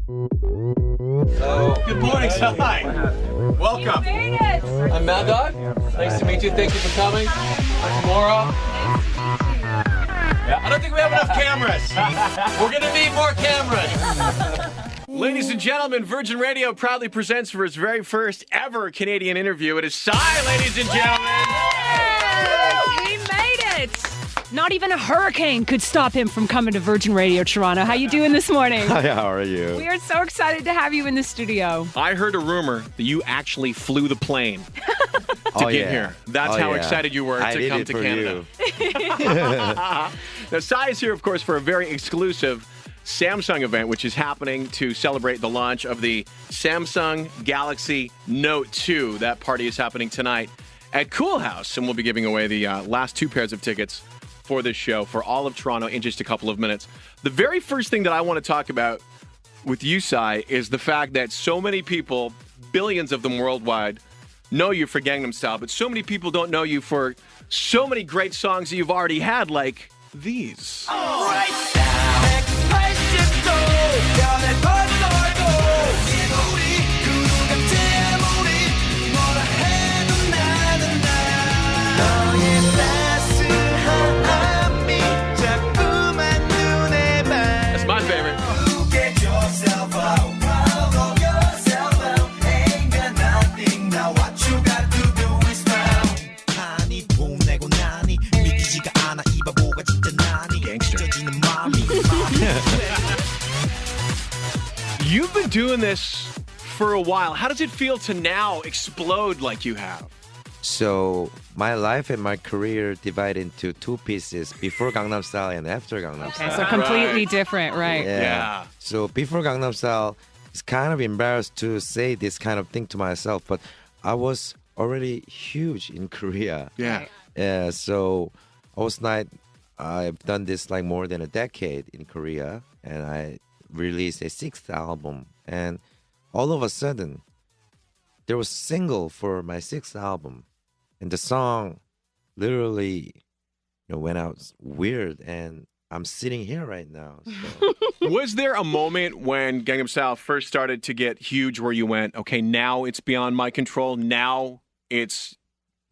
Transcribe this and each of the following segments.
Good morning, Sai. Welcome. You made it. I'm Maddog. Nice to meet you. Thank you for coming. I'm Laura. I don't think we have enough cameras. We're going to need more cameras. Ladies and gentlemen, Virgin Radio proudly presents for its very first ever Canadian interview. It is Sai, ladies and gentlemen. He made it. Not even a hurricane could stop him from coming to Virgin Radio Toronto. How you doing this morning? Hi, how are you? We are so excited to have you in the studio. I heard a rumor that you actually flew the plane to get here. That's how excited you were to come to Canada. Now, Sai is here, of course, for a very exclusive Samsung event, which is happening to celebrate the launch of the Samsung Galaxy Note 2. That party is happening tonight at Cool House, and we'll be giving away the last 2 pairs of tickets for this show for all of Toronto in just a couple of minutes. The very first thing that I want to talk about with you, Sai, is the fact that so many people, billions of them worldwide, know you for Gangnam Style, but so many people don't know you for so many great songs that you've already had, like these. That's my favorite. You've been doing this for a while. How does it feel to now explode like you have? So, my life and my career divide into 2 pieces, before Gangnam Style and after Gangnam Style. So completely different, right? Yeah. So, before Gangnam Style, it's kind of embarrassed to say this kind of thing to myself, but I was already huge in Korea. Yeah. Yeah, so I've done this like more than a decade in Korea, and I released a 6th album, and all of a sudden there was a single for my 6th album, and the song literally went out weird, and I'm sitting here right now. So. Was there a moment when Gangnam Style first started to get huge where you went, okay, now it's beyond my control, now it's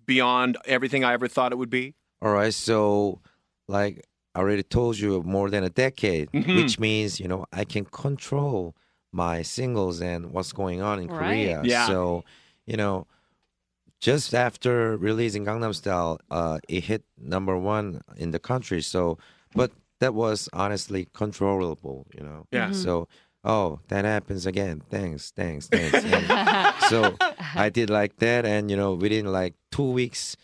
beyond everything I ever thought it would be? All right, so like I already told you, more than a decade, which means, I can control my singles and what's going on in Korea. Yeah. So, just after releasing Gangnam Style, it hit #1 in the country. So, but that was honestly controllable, Yeah. So, that happens again. Thanks. And so I did like that. And, within like 2 weeks,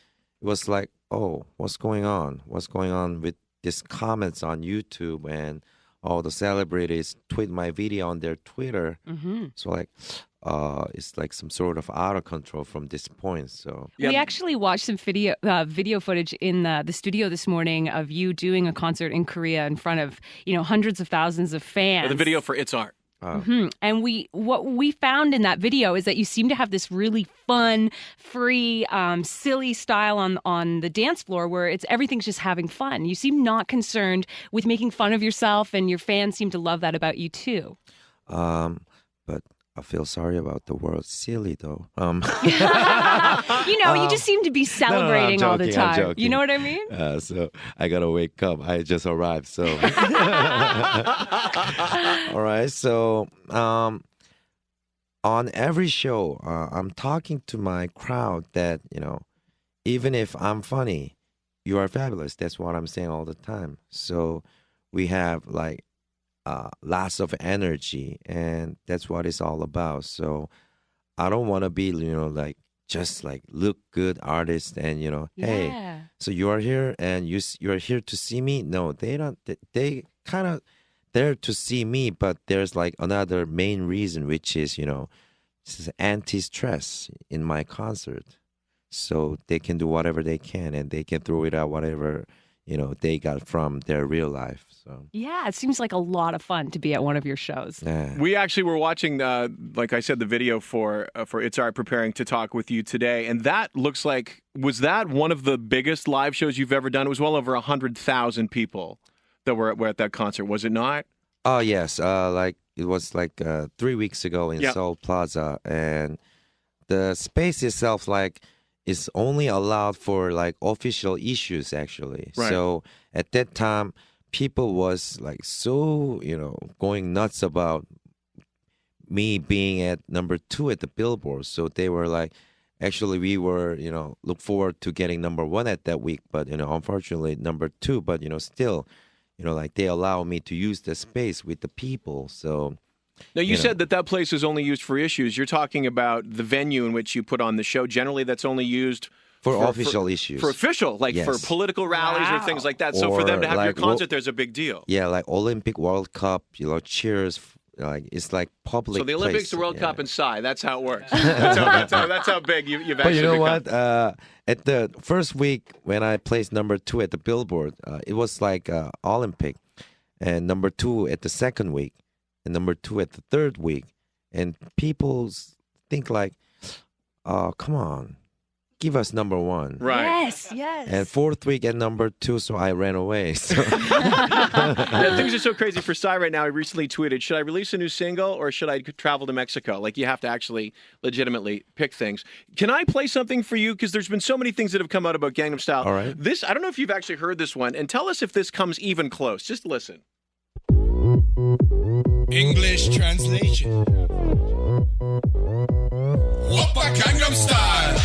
it was like, what's going on? What's going on with these comments on YouTube, and all the celebrities tweet my video on their Twitter. So like, it's like some sort of out of control from this point. So We actually watched some video footage in the studio this morning of you doing a concert in Korea in front of hundreds of thousands of fans. The video for It's Art. And what we found in that video is that you seem to have this really fun, free, silly style on the dance floor where everything's just having fun. You seem not concerned with making fun of yourself, and your fans seem to love that about you too. But I feel sorry about the word silly though. You just seem to be celebrating all the time. I'm joking. You know what I mean? So I gotta wake up. I just arrived. So all right. So on every show, I'm talking to my crowd that even if I'm funny, you are fabulous. That's what I'm saying all the time. So we have like lots of energy, and that's what it's all about. So I don't want to be, like just like look good artist and hey, so you are here and you're here to see me. No, they don't. They kind of there to see me, but there's like another main reason, which is this is anti-stress in my concert, so they can do whatever they can, and they can throw it out whatever they got from their real life. So Yeah, it seems like a lot of fun to be at one of your shows. yeah. We actually were watching, like I said, the video for It's Art, preparing to talk with you today, and that looks like, was that one of the biggest live shows you've ever done? It was well over 100,000 people that were at that concert, was it not? Oh yes, like it was like 3 weeks ago in Yep. Seoul Plaza, and the space itself like is only allowed for like official issues actually. Right. So at that time, people was like so going nuts about me being at number 2 at the Billboard. So they were like, actually we were look forward to getting number 1 at that week, but unfortunately number 2. But still, like they allow me to use the space with the people. So. Now, you said that place is only used for issues. You're talking about the venue in which you put on the show. Generally, that's only used for official issues. For official, like for Yes. political rallies or things like that. So for Or them to have your like concert, there's a big deal. Yeah, like Olympic World Cup, cheers. Like it's like public. So the Olympics, place, the World yeah. Cup, and Psy. That's how it works. That's how big you've But actually you know become. what? At the first week when I placed number 2 at the Billboard, it was like Olympic, and number 2 at the second week, and number 2 at the third week, and people think like, "Oh, come on, give us number 1." Right. Yes. And fourth week at number 2, so I ran away. So Yeah, things are so crazy for Psy right now. He recently tweeted, should I release a new single or should I travel to Mexico? Like, you have to actually legitimately pick things. Can I play something for you? Because there's been so many things that have come out about Gangnam Style. All right. This, I don't know if you've actually heard this one, and tell us if this comes even close. Just listen. English translation. Whoppa Gangnam Style.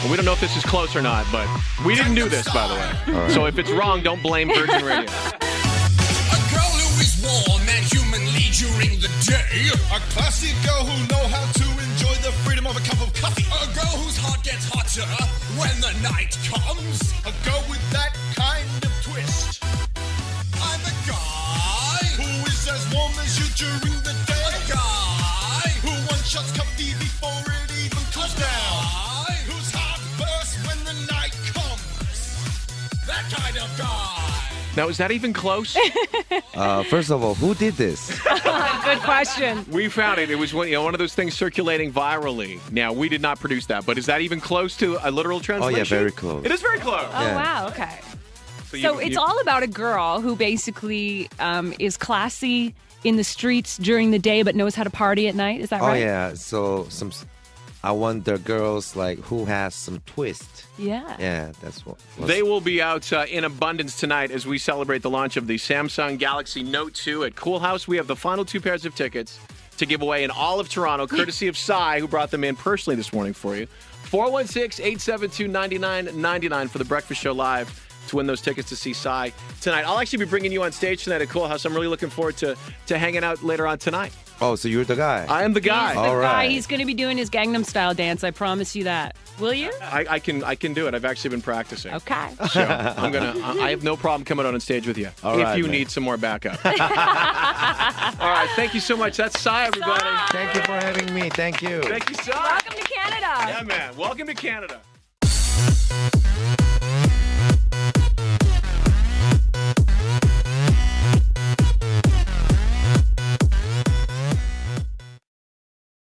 Well, we don't know if this is close or not, but we didn't do this, by the way. So if it's wrong, don't blame Virgin Radio. A girl who is warm and humanly during the day. A classy girl who know how to enjoy the freedom of a cup of coffee. A girl whose heart gets hotter when the night comes. A girl with that kind of twist. I'm a guy who is as warm as you during the day. A guy who one-shots coffee before it even cools down. Whose heart bursts when the night comes. That kind of guy. Now, is that even close? first of all, who did this? Good question. We found it. It was one of those things circulating virally. Now, we did not produce that, but is that even close to a literal Oh translation? yeah, very close. It is very close. Oh, Yeah. wow. Okay. So you- it's all about a girl who basically is classy in the streets during the day but knows how to party at night. Is that Oh right? yeah, so I want the girls like who has some twist. Yeah. Yeah, that's what. They will be out in abundance tonight as we celebrate the launch of the Samsung Galaxy Note 2 at Cool House. We have the final 2 pairs of tickets to give away in all of Toronto, courtesy of Psy, who brought them in personally this morning for you. 416-872-9999 for the Breakfast Show Live to win those tickets to see Psy tonight. I'll actually be bringing you on stage tonight at Cool House. I'm really looking forward to hanging out later on tonight. Oh, so you're the guy. I am the guy. He's the All guy. right. He's going to be doing his Gangnam Style dance. I promise you that. Will you? I can do it. I've actually been practicing. Okay. So I have no problem coming out on stage with you All if right, you man. need some more backup. All right. Thank you so much. That's Psy, everybody. Thank you for having me. Thank you. Thank you, Psy. Welcome to Canada. Yeah, man. Welcome to Canada.